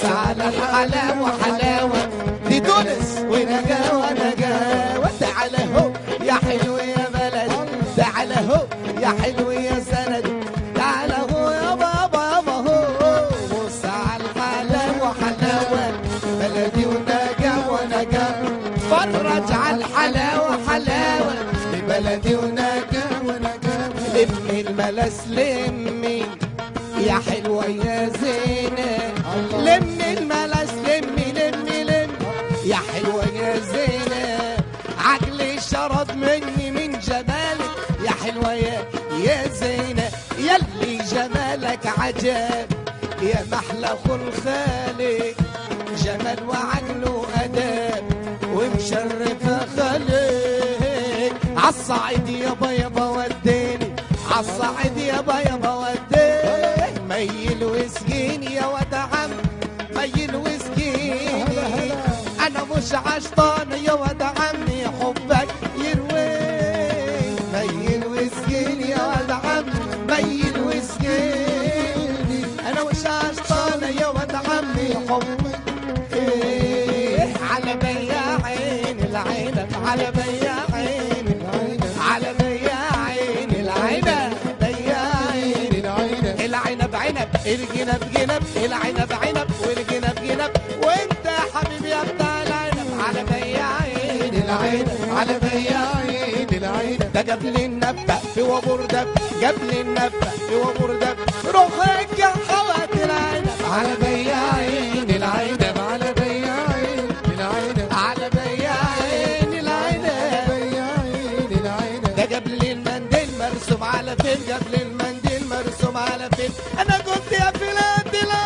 بص على الحلاوة حلاوة دي تونس ونجاوة نجاوة. تعال هو يا حلو يا بلد، تعال هو يا حلو يا سند، تعال هو يا بابا يابا هو. بص على الحلاوة حلاوة بلدي ونجاوة نجاوة. فرج على الحلاوة حلاوة ببلدي ونجاوة نجاوة. لمي الملس لمي يا حلوة يا زينة، لمي الملس لمي لمي لمي يا حلوة يا زينة. عقلي شرد مني من جمالك يا حلوة يا زينة. يلي جمالك عجب يا محلى خلخالك، جمال وعقل وأدب ومشرفة خليك. عالصعيد يابا يابا وديني، عالصعيد يابا يابا وديني. ميل وسكيني يا ود عم، ميل وسكيني. أنا مش عشطان يا ود عمي حبك يروي. ميل وسكيني يا ود عم، ميل وسكيني. أنا مش عشطان يا ود عمي حبك على بيا عين العنب، على بيا عين العنب، على بيا عين العنب، بيا عين العنب. العنب عنب الجنب جنب، العنب عنب والجنب جنب. وانت يا حبيبي يا بتاع العنب على بيا عين العنب، على بيا عين العنب. ده جاب لي النبتة في وبر دب، جاب لي النبتة في وبر دب. روحك يا حوات العنب على بيا عين العنب، على بيا عين العنب، على بيا عين العنب، بيا عين العنب. ده جاب لي المنديل مرسوم على فين، جاب لي المنديل مرسوم على فين. انا كنت يا فلان بيا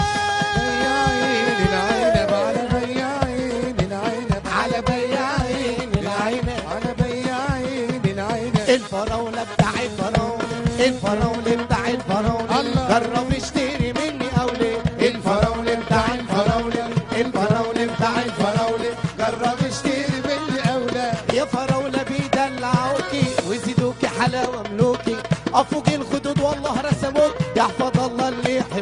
عين العنب، على بيا عين العنب، على بيا عين العنب، على بيا عين العنب. الفراولة بتاع الفراولة، الفراولة بتاع الفراولة. جرب اشتري مني او ليه. الفراولة بتاع الفراولة، الفراولة بتاع الفراولة. جرب اشتري مني او لا. يا فراولة بيدلعوكي ويزيدوكي حلاوة ملوكي. افوق